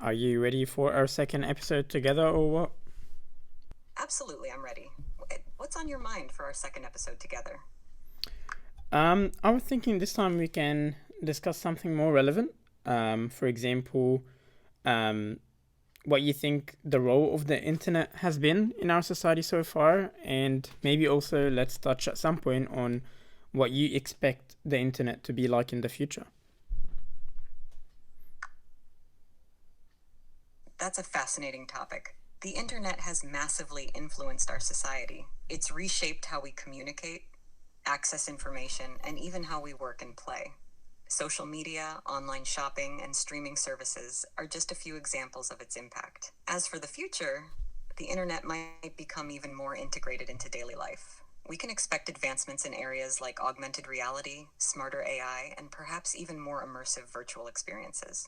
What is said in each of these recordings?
Are you ready for our second episode together or what? Absolutely, I'm ready. What's on your mind for our second episode together? I was thinking this time we can discuss something more relevant. For example, um, what you think the role of the internet has been in our society so far, and maybe also let's touch at some point on what you expect the internet to be like in the future. That's a fascinating topic. The internet has massively influenced our society. It's reshaped how we communicate, access information, and even how we work and play. Social media, online shopping, and streaming services are just a few examples of its impact. As for the future, the internet might become even more integrated into daily life. We can expect advancements in areas like augmented reality, smarter AI, and perhaps even more immersive virtual experiences.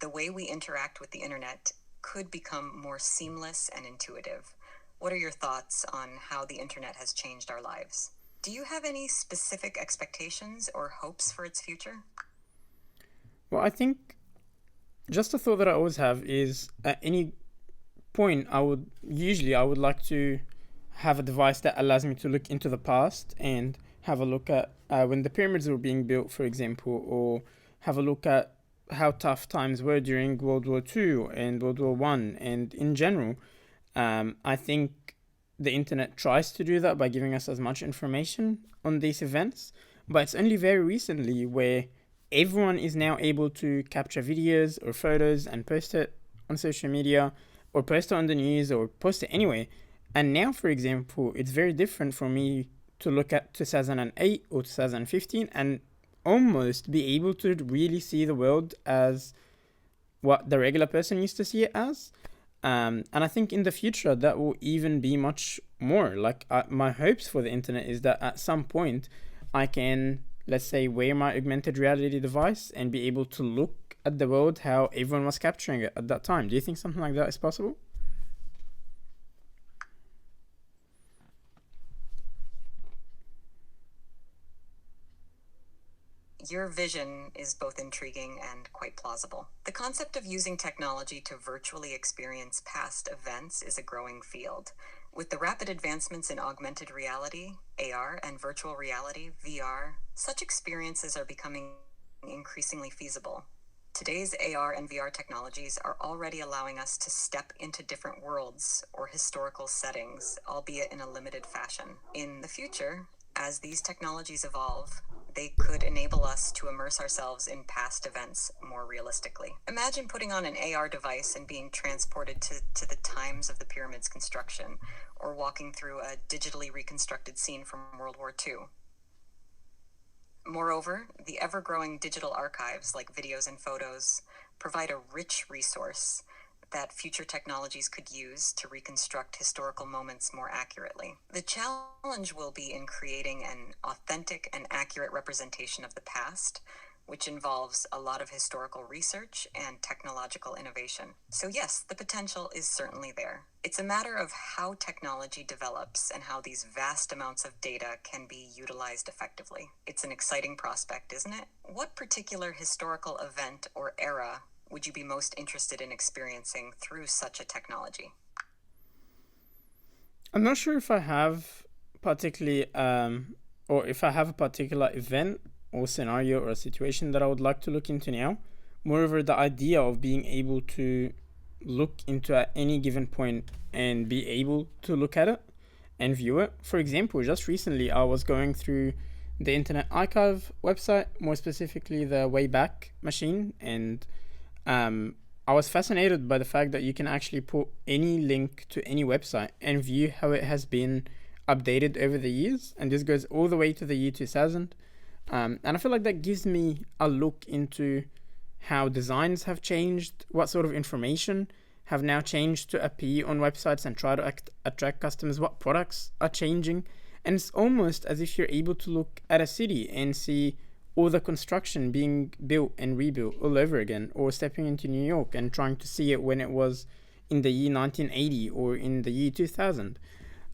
The way we interact with the internet could become more seamless and intuitive. What are your thoughts on how the internet has changed our lives? Do you have any specific expectations or hopes for its future? Well, I think just a thought that I always have is at any point I would like to have a device that allows me to look into the past and have a look at when the pyramids were being built, for example, or have a look at how tough times were during World War Two and World War One, and in general, I think the internet tries to do that by giving us as much information on these events, but it's only very recently where everyone is now able to capture videos or photos and post it on social media or post it on the news or post it anywhere. And now, for example, it's very different for me to look at 2008 or 2015 and almost be able to really see the world as what the regular person used to see it as. And I think in the future that will even be much more. Like my hopes for the internet is that at some point I can, let's say, wear my augmented reality device and be able to look at the world how everyone was capturing it at that time. Do you think something like that is possible? Your vision is both intriguing and quite plausible. The concept of using technology to virtually experience past events is a growing field. With the rapid advancements in augmented reality, AR, and virtual reality, VR, such experiences are becoming increasingly feasible. Today's AR and VR technologies are already allowing us to step into different worlds or historical settings, albeit in a limited fashion. In the future, as these technologies evolve, they could enable us to immerse ourselves in past events more realistically. Imagine putting on an AR device and being transported to the times of the pyramid's construction, or walking through a digitally reconstructed scene from World War II. Moreover, the ever-growing digital archives like videos and photos provide a rich resource that future technologies could use to reconstruct historical moments more accurately. The challenge will be in creating an authentic and accurate representation of the past, which involves a lot of historical research and technological innovation. So yes, the potential is certainly there. It's a matter of how technology develops and how these vast amounts of data can be utilized effectively. It's an exciting prospect, isn't it? What particular historical event or era would you be most interested in experiencing through such a technology? I'm not sure if I have particularly or if I have a particular event or scenario or a situation that I would like to look into now. Moreover, the idea of being able to look into at any given point and be able to look at it and view it. For example, just recently I was going through the Internet Archive website, more specifically the Wayback Machine, and I was fascinated by the fact that you can actually put any link to any website and view how it has been updated over the years. And this goes all the way to the year 2000. And I feel like that gives me a look into how designs have changed, what sort of information have now changed to appear on websites and try to attract customers, what products are changing. And it's almost as if you're able to look at a city and see all the construction being built and rebuilt all over again, or stepping into New York and trying to see it when it was in the year 1980 or in the year 2000.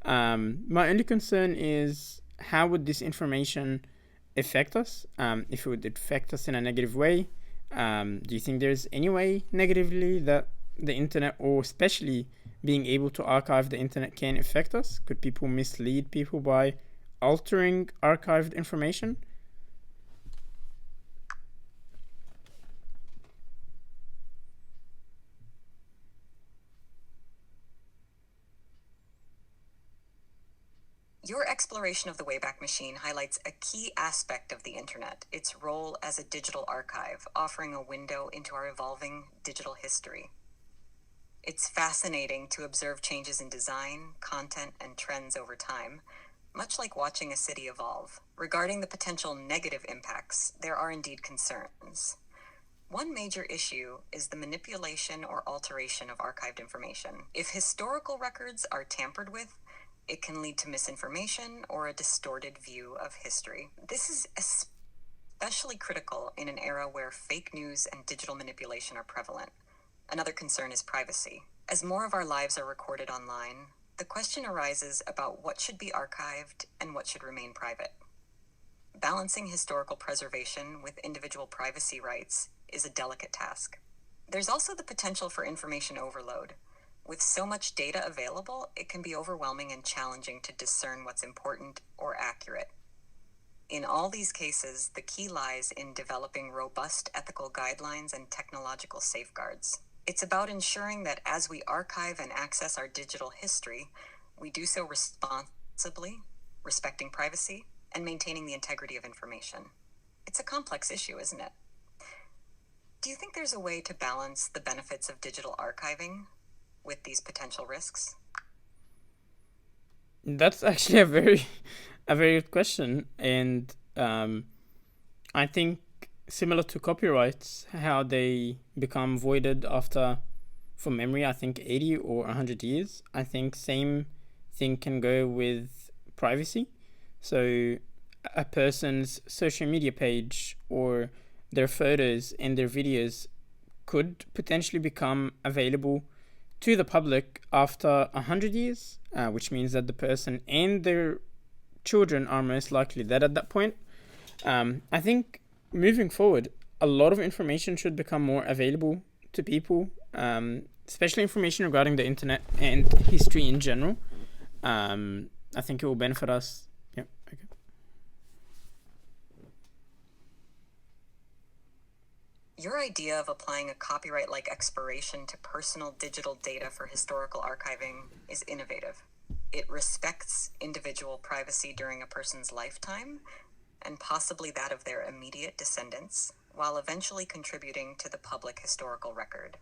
My only concern is how would this information affect us? If it would affect us in a negative way, Do you think there's any way negatively that the internet, or especially being able to archive the internet, can affect us? Could people mislead people by altering archived information? Your exploration of the Wayback Machine highlights a key aspect of the internet, its role as a digital archive, offering a window into our evolving digital history. It's fascinating to observe changes in design, content, and trends over time, much like watching a city evolve. Regarding the potential negative impacts, there are indeed concerns. One major issue is the manipulation or alteration of archived information. If historical records are tampered with, it can lead to misinformation or a distorted view of history. This is especially critical in an era where fake news and digital manipulation are prevalent. Another concern is privacy. As more of our lives are recorded online, the question arises about what should be archived and what should remain private. Balancing historical preservation with individual privacy rights is a delicate task. There's also the potential for information overload. With so much data available, it can be overwhelming and challenging to discern what's important or accurate. In all these cases, the key lies in developing robust ethical guidelines and technological safeguards. It's about ensuring that as we archive and access our digital history, we do so responsibly, respecting privacy, and maintaining the integrity of information. It's a complex issue, isn't it? Do you think there's a way to balance the benefits of digital archiving with these potential risks? That's actually a very good question, and I think similar to copyrights, how they become voided after, from memory, I think 80 or 100 years. I think same thing can go with privacy. So a person's social media page or their photos and their videos could potentially become available to the public after 100 years, which means that the person and their children are most likely dead at that point. I think moving forward, a lot of information should become more available to people, especially information regarding the internet and history in general. I think it will benefit us. Yeah. Okay. Your idea of applying a copyright-like expiration to personal digital data for historical archiving is innovative. It respects individual privacy during a person's lifetime and possibly that of their immediate descendants, while eventually contributing to the public historical record.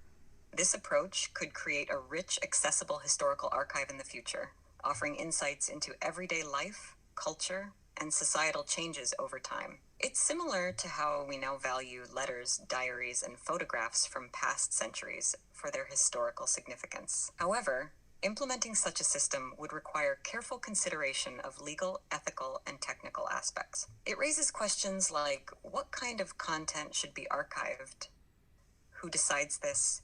This approach could create a rich, accessible historical archive in the future, offering insights into everyday life, culture, and societal changes over time. It's similar to how we now value letters, diaries, and photographs from past centuries for their historical significance. However, implementing such a system would require careful consideration of legal, ethical, and technical aspects. It raises questions like what kind of content should be archived, who decides this,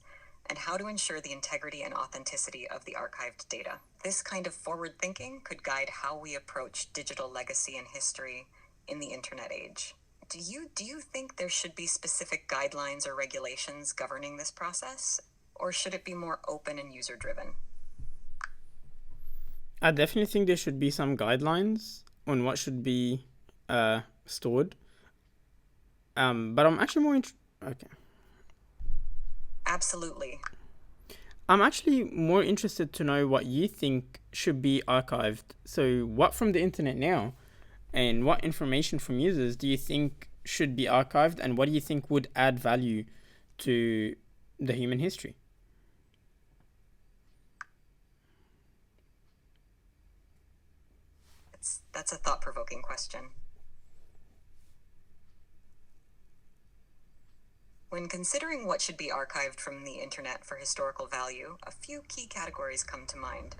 and how to ensure the integrity and authenticity of the archived data. This kind of forward thinking could guide how we approach digital legacy and history in the internet age. Do you think there should be specific guidelines or regulations governing this process, or should it be more open and user-driven? I definitely think there should be some guidelines on what should be stored. But I'm actually okay. Absolutely. I'm actually more interested to know what you think should be archived. So, what from the internet now, and what information from users do you think should be archived, and what do you think would add value to the human history? That's a thought-provoking question. When considering what should be archived from the internet for historical value, a few key categories come to mind.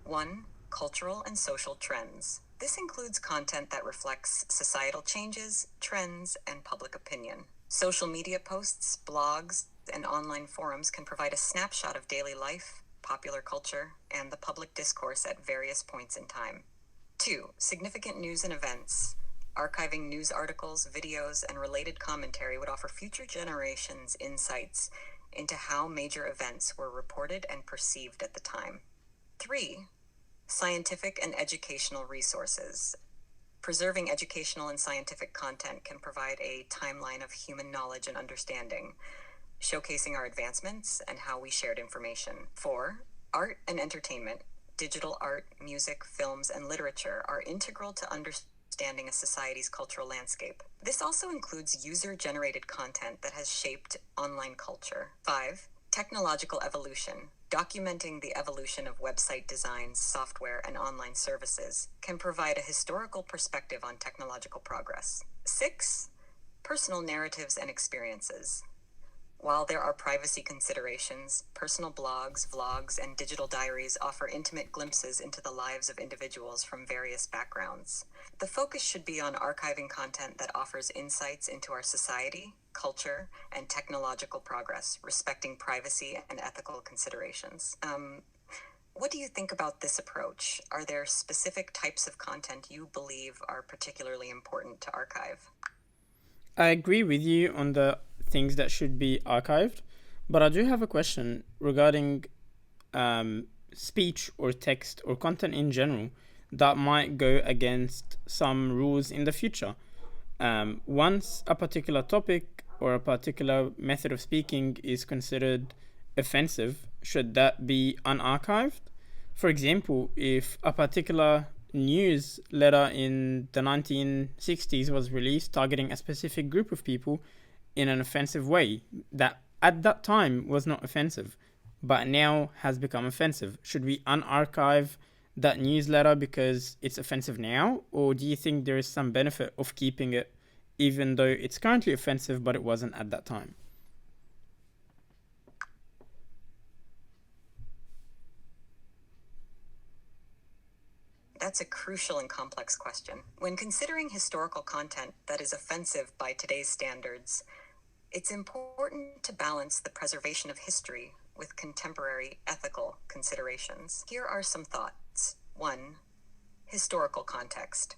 1. Cultural and social trends. This includes content that reflects societal changes, trends, and public opinion. Social media posts, blogs, and online forums can provide a snapshot of daily life, popular culture, and the public discourse at various points in time. 2. Significant news and events. Archiving news articles, videos, and related commentary would offer future generations insights into how major events were reported and perceived at the time. 3. Scientific and educational resources. Preserving educational and scientific content can provide a timeline of human knowledge and understanding, showcasing our advancements and how we shared information. 4. Art and entertainment. Digital art, music, films, and literature are integral to understanding a society's cultural landscape. This also includes user-generated content that has shaped online culture. 5. Technological evolution. Documenting the evolution of website designs, software, and online services can provide a historical perspective on technological progress. 6. Personal narratives and experiences. While there are privacy considerations, personal blogs, vlogs, and digital diaries offer intimate glimpses into the lives of individuals from various backgrounds. The focus should be on archiving content that offers insights into our society, culture, and technological progress, respecting privacy and ethical considerations. What do you think about this approach? Are there specific types of content you believe are particularly important to archive? I agree with you on the things that should be archived, but I do have a question regarding speech or text or content in general that might go against some rules in the future. Once a particular topic or a particular method of speaking is considered offensive, should that be unarchived? For example, if a particular news letter in the 1960s was released targeting a specific group of people in an offensive way that at that time was not offensive but now has become offensive, should we unarchive that newsletter because it's offensive now, or do you think there is some benefit of keeping it even though it's currently offensive but it wasn't at that time? That's a crucial and complex question. When considering historical content that is offensive by today's standards, it's important to balance the preservation of history with contemporary ethical considerations. Here are some thoughts. 1. Historical context.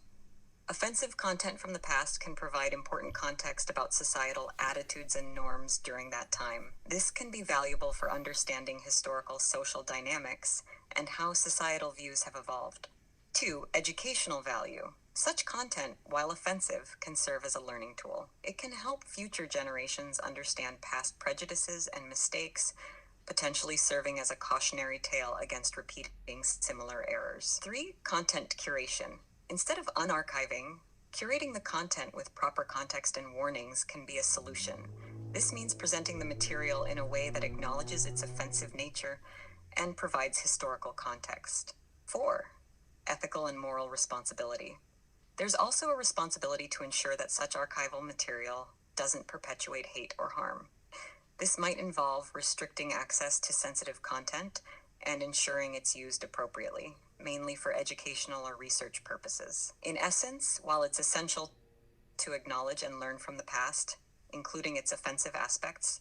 Offensive content from the past can provide important context about societal attitudes and norms during that time. This can be valuable for understanding historical social dynamics and how societal views have evolved. 2. Educational value. Such content, while offensive, can serve as a learning tool. It can help future generations understand past prejudices and mistakes, potentially serving as a cautionary tale against repeating similar errors. 3. Content curation. Instead of unarchiving, curating the content with proper context and warnings can be a solution. This means presenting the material in a way that acknowledges its offensive nature and provides historical context. 4. Ethical and moral responsibility. There's also a responsibility to ensure that such archival material doesn't perpetuate hate or harm. This might involve restricting access to sensitive content and ensuring it's used appropriately, mainly for educational or research purposes. In essence, while it's essential to acknowledge and learn from the past, including its offensive aspects,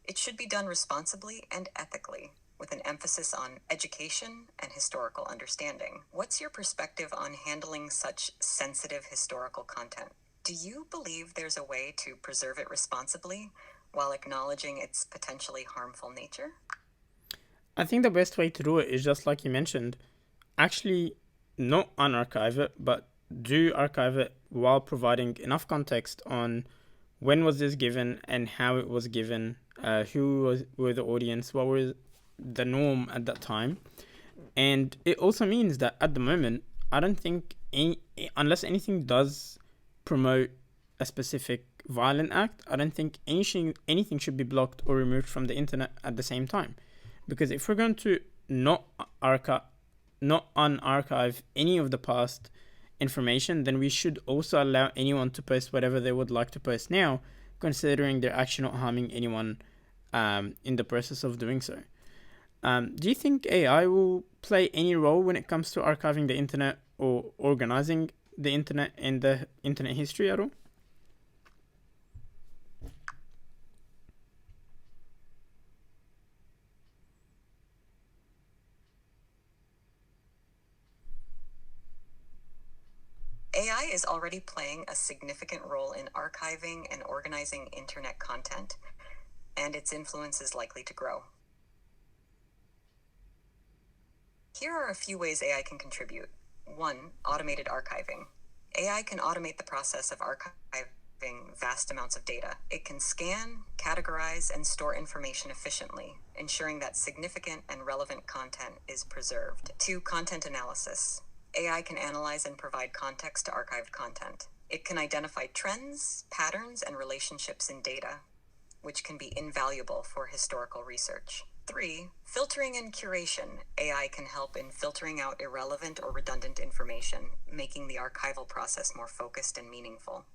it should be done responsibly and ethically, with an emphasis on education and historical understanding. What's your perspective on handling such sensitive historical content? Do you believe there's a way to preserve it responsibly while acknowledging its potentially harmful nature? I think the best way to do it is just like you mentioned, actually not unarchive it, but do archive it while providing enough context on when was this given and how it was given, were the audience, what was the norm at that time. And it also means that at the moment, I don't think unless anything does promote a specific violent act, I don't think anything should be blocked or removed from the internet at the same time. Because if we're going to not unarchive any of the past information, then we should also allow anyone to post whatever they would like to post now, considering they're actually not harming anyone in the process of doing so. Do you think AI will play any role when it comes to archiving the internet or organizing the internet and the internet history at all? AI is already playing a significant role in archiving and organizing internet content, and its influence is likely to grow. Here are a few ways AI can contribute. 1. Automated archiving. AI can automate the process of archiving vast amounts of data. It can scan, categorize, and store information efficiently, ensuring that significant and relevant content is preserved. 2. Content analysis. AI can analyze and provide context to archived content. It can identify trends, patterns, and relationships in data, which can be invaluable for historical research. 3. Filtering and curation. AI can help in filtering out irrelevant or redundant information, making the archival process more focused and meaningful.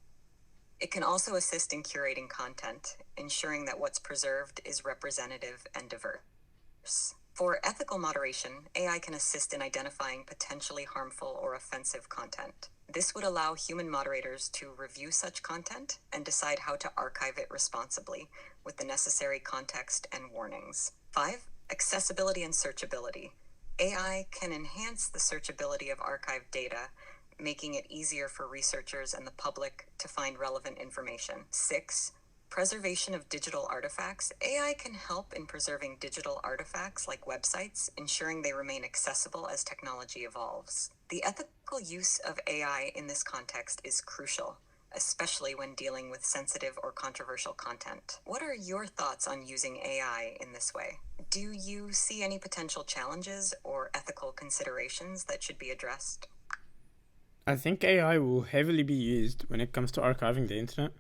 It can also assist in curating content, ensuring that what's preserved is representative and diverse. For ethical moderation, AI can assist in identifying potentially harmful or offensive content. This would allow human moderators to review such content and decide how to archive it responsibly with the necessary context and warnings. 5. Accessibility and searchability. AI can enhance the searchability of archived data, making it easier for researchers and the public to find relevant information. 6. Preservation of digital artifacts. AI can help in preserving digital artifacts like websites, ensuring they remain accessible as technology evolves. The ethical use of AI in this context is crucial, especially when dealing with sensitive or controversial content. What are your thoughts on using AI in this way? Do you see any potential challenges or ethical considerations that should be addressed? I think AI will heavily be used when it comes to archiving the internet.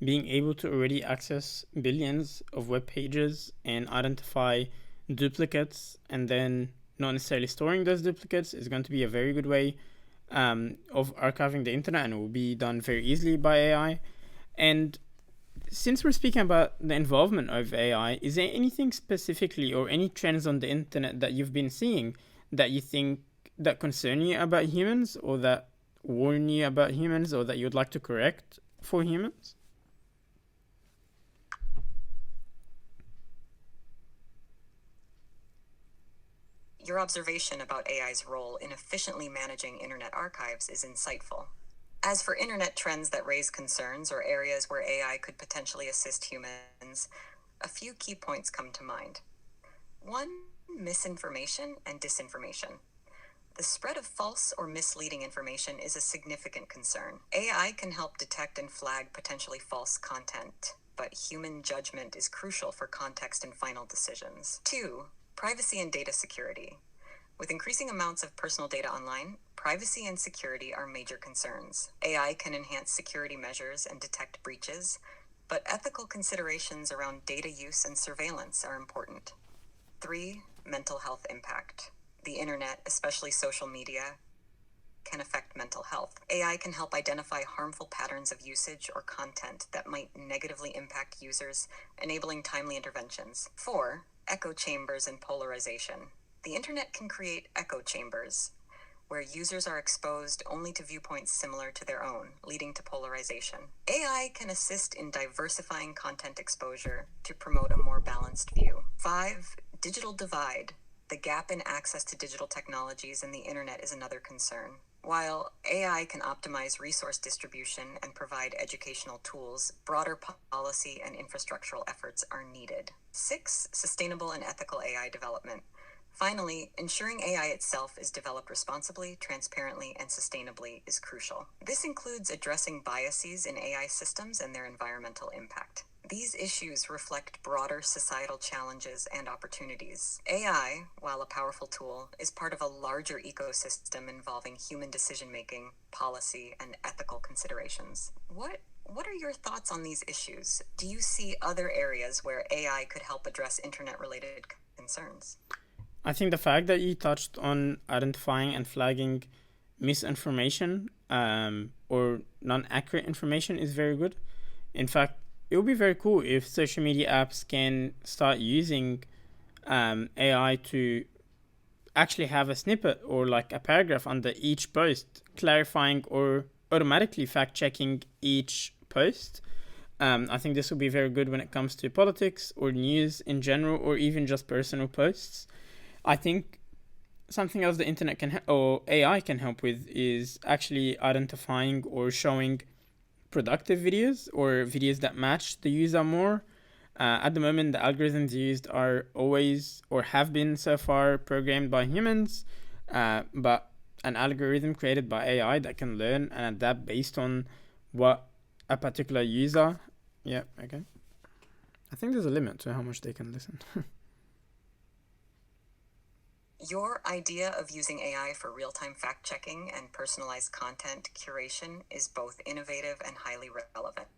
Being able to already access billions of web pages and identify duplicates and then not necessarily storing those duplicates is going to be a very good way of archiving the internet, and it will be done very easily by AI. And since we're speaking about the involvement of AI, is there anything specifically or any trends on the internet that you've been seeing that you think that concern you about humans, or that warn you about humans, or that you'd like to correct for humans? Your observation about AI's role in efficiently managing internet archives is insightful. As for internet trends that raise concerns or areas where AI could potentially assist humans, a few key points come to mind. 1. Misinformation and disinformation. The spread of false or misleading information is a significant concern. AI can help detect and flag potentially false content, but human judgment is crucial for context and final decisions. 2. Privacy and data security. With increasing amounts of personal data online, privacy and security are major concerns. AI can enhance security measures and detect breaches, but ethical considerations around data use and surveillance are important. 3. Mental health impact. The internet, especially social media, can affect mental health. AI can help identify harmful patterns of usage or content that might negatively impact users, enabling timely interventions. 4. Echo chambers and polarization. The internet can create echo chambers, where users are exposed only to viewpoints similar to their own, leading to polarization. AI can assist in diversifying content exposure to promote a more balanced view. 5. Digital divide. The gap in access to digital technologies and the internet is another concern. While AI can optimize resource distribution and provide educational tools, broader policy and infrastructural efforts are needed. 6. Sustainable and ethical AI development. Finally, ensuring AI itself is developed responsibly, transparently, and sustainably is crucial. This includes addressing biases in AI systems and their environmental impact. These issues reflect broader societal challenges and opportunities. AI, while a powerful tool, is part of a larger ecosystem involving human decision-making, policy, and ethical considerations. What are your thoughts on these issues? Do you see other areas where AI could help address internet-related concerns? I think the fact that you touched on identifying and flagging misinformation or non accurate information is very good. In fact, it would be very cool if social media apps can start using AI to actually have a snippet or like a paragraph under each post clarifying or automatically fact checking each post. I think this will be very good when it comes to politics or news in general, or even just personal posts. I think something else the internet or AI can help with is actually identifying or showing productive videos or videos that match the user more. At the moment, the algorithms used are always or have been so far programmed by humans, but an algorithm created by AI that can learn and adapt based on what a particular user. Yeah, okay. I think there's a limit to how much they can listen. Your idea of using AI for real-time fact-checking and personalized content curation is both innovative and highly relevant.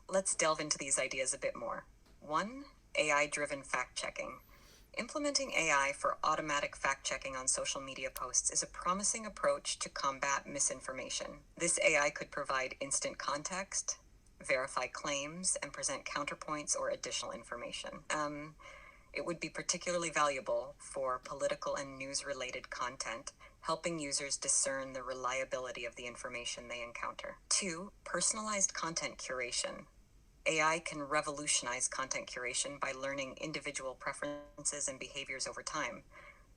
Let's delve into these ideas a bit more. 1. AI-driven fact-checking. Implementing AI for automatic fact-checking on social media posts is a promising approach to combat misinformation. This AI could provide instant context, verify claims, and present counterpoints or additional information. It would be particularly valuable for political and news-related content, helping users discern the reliability of the information they encounter. 2. Personalized content curation. AI can revolutionize content curation by learning individual preferences and behaviors over time.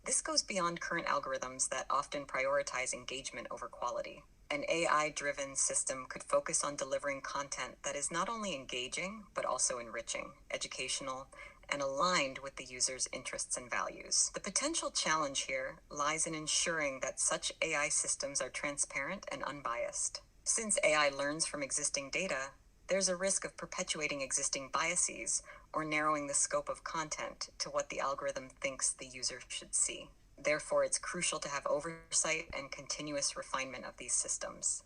This goes beyond current algorithms that often prioritize engagement over quality. An AI-driven system could focus on delivering content that is not only engaging, but also enriching, educational, and aligned with the user's interests and values. The potential challenge here lies in ensuring that such AI systems are transparent and unbiased. Since AI learns from existing data, there's a risk of perpetuating existing biases or narrowing the scope of content to what the algorithm thinks the user should see. Therefore, it's crucial to have oversight and continuous refinement of these systems.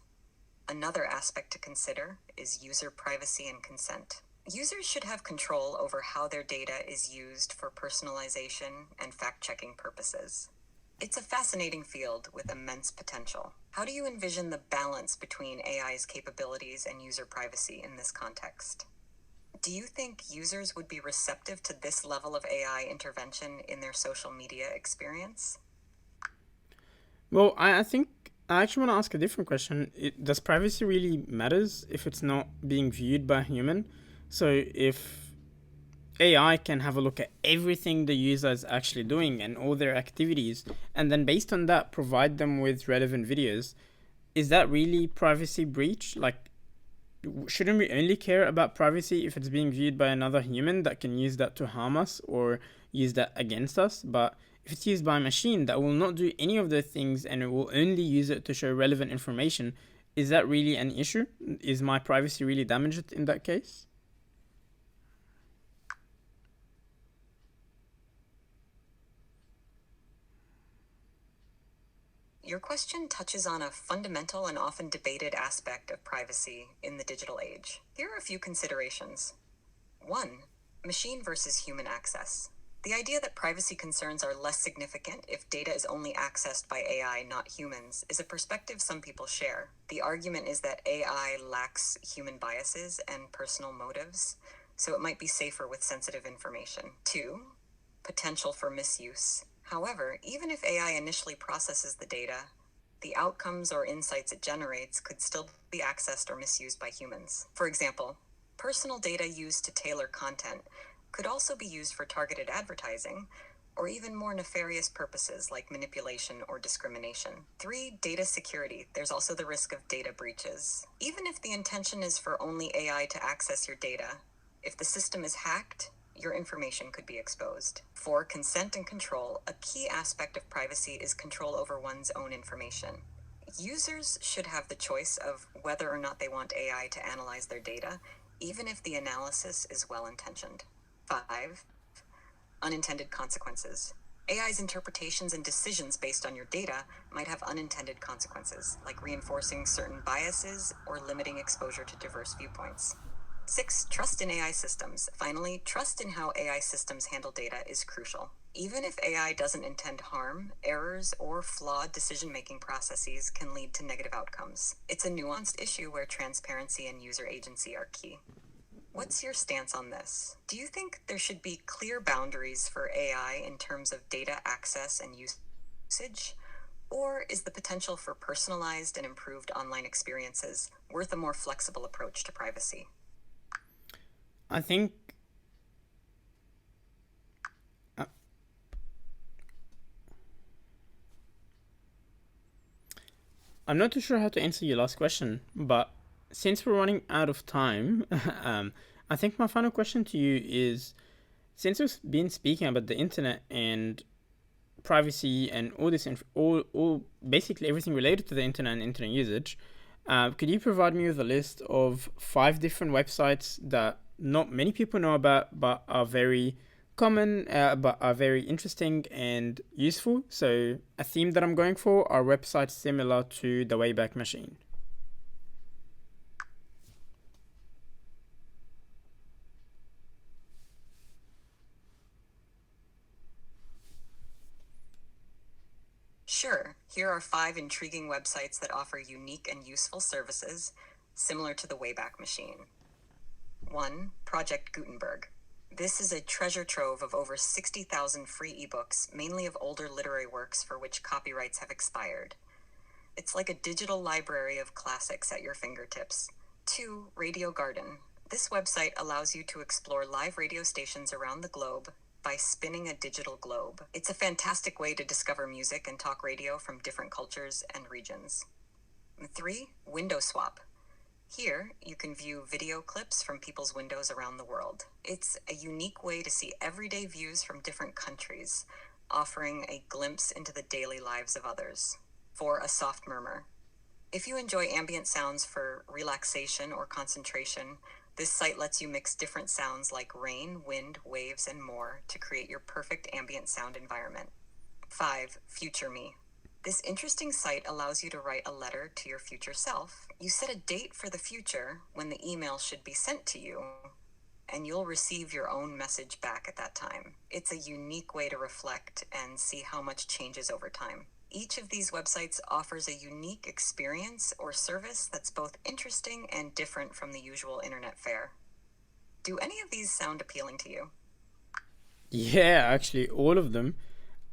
Another aspect to consider is user privacy and consent. Users should have control over how their data is used for personalization and fact-checking purposes. It's a fascinating field with immense potential. How do you envision the balance between AI's capabilities and user privacy in this context? Do you think users would be receptive to this level of AI intervention in their social media experience? Well, I think I actually want to ask a different question. Does privacy really matters if it's not being viewed by a human? So if AI can have a look at everything the user is actually doing and all their activities, and then based on that provide them with relevant videos, is that really privacy breach? Like, shouldn't we only care about privacy if it's being viewed by another human that can use that to harm us or use that against us? But if it's used by a machine that will not do any of those things and it will only use it to show relevant information, is that really an issue? Is my privacy really damaged in that case? Your question touches on a fundamental and often debated aspect of privacy in the digital age. Here are a few considerations. 1. Machine versus human access. The idea that privacy concerns are less significant if data is only accessed by AI, not humans, is a perspective some people share. The argument is that AI lacks human biases and personal motives, so it might be safer with sensitive information. 2. Potential for misuse. However, even if AI initially processes the data, the outcomes or insights it generates could still be accessed or misused by humans. For example, personal data used to tailor content could also be used for targeted advertising or even more nefarious purposes like manipulation or discrimination. 3. Data security. There's also the risk of data breaches. Even if the intention is for only AI to access your data, if the system is hacked, your information could be exposed. 4. Consent and control. A key aspect of privacy is control over one's own information. Users should have the choice of whether or not they want AI to analyze their data, even if the analysis is well-intentioned. 5. Unintended consequences. AI's interpretations and decisions based on your data might have unintended consequences, like reinforcing certain biases or limiting exposure to diverse viewpoints. 6. Trust in AI systems. Finally, trust in how AI systems handle data is crucial. Even if AI doesn't intend harm, errors or flawed decision-making processes can lead to negative outcomes. It's a nuanced issue where transparency and user agency are key. What's your stance on this? Do you think there should be clear boundaries for AI in terms of data access and usage? Or is the potential for personalized and improved online experiences worth a more flexible approach to privacy? I think. Uh, I'm not too sure how to answer your last question, but since we're running out of time, I think my final question to you is, since we've been speaking about the internet and privacy and all this, all basically everything related to the internet and internet usage, could you provide me with a list of 5 different websites that not many people know about, but are very common, but are very interesting and useful? So a theme that I'm going for are websites similar to the Wayback Machine. Sure, here are 5 intriguing websites that offer unique and useful services similar to the Wayback Machine. 1. Project Gutenberg. This is a treasure trove of over 60,000 free ebooks, mainly of older literary works for which copyrights have expired. It's like a digital library of classics at your fingertips. 2. Radio Garden. This website allows you to explore live radio stations around the globe by spinning a digital globe. It's a fantastic way to discover music and talk radio from different cultures and regions. 3. Window Swap. Here, you can view video clips from people's windows around the world. It's a unique way to see everyday views from different countries, offering a glimpse into the daily lives of others. 4. A Soft Murmur. If you enjoy ambient sounds for relaxation or concentration, this site lets you mix different sounds like rain, wind, waves, and more to create your perfect ambient sound environment. 5. Future Me. This interesting site allows you to write a letter to your future self. You set a date for the future when the email should be sent to you, and you'll receive your own message back at that time. It's a unique way to reflect and see how much changes over time. Each of these websites offers a unique experience or service that's both interesting and different from the usual internet fare. Do any of these sound appealing to you? Yeah, actually, all of them.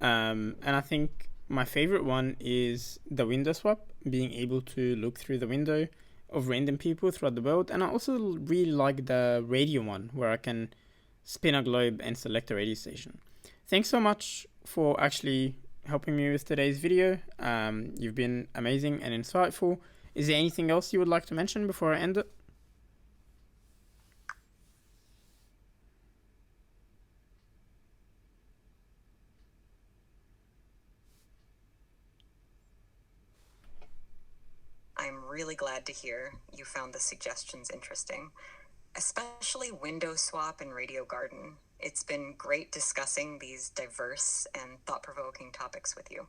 And I think my favorite one is the window swap, being able to look through the window of random people throughout the world. And I also really like the radio one, where I can spin a globe and select a radio station. Thanks so much for actually helping me with today's video. You've been amazing and insightful. Is there anything else you would like to mention before I end it? I'm really glad to hear you found the suggestions interesting, especially Window Swap and Radio Garden. It's been great discussing these diverse and thought-provoking topics with you.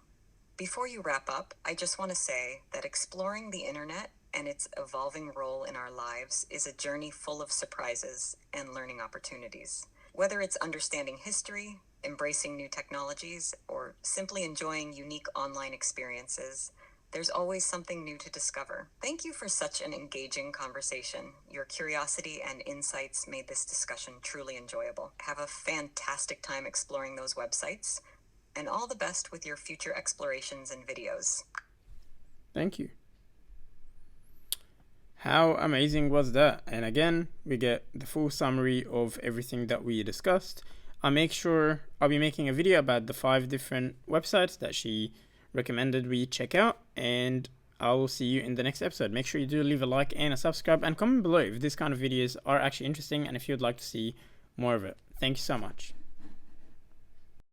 Before you wrap up, I just want to say that exploring the internet and its evolving role in our lives is a journey full of surprises and learning opportunities. Whether it's understanding history, embracing new technologies, or simply enjoying unique online experiences, there's always something new to discover. Thank you for such an engaging conversation. Your curiosity and insights made this discussion truly enjoyable. Have a fantastic time exploring those websites, and all the best with your future explorations and videos. Thank you. How amazing was that? And again, we get the full summary of everything that we discussed. I'll be making a video about the 5 different websites that she recommended we check out, and I will see you in the next episode. Make sure you do leave a like and a subscribe, and comment below if these kind of videos are actually interesting and if you'd like to see more of it. Thank you so much.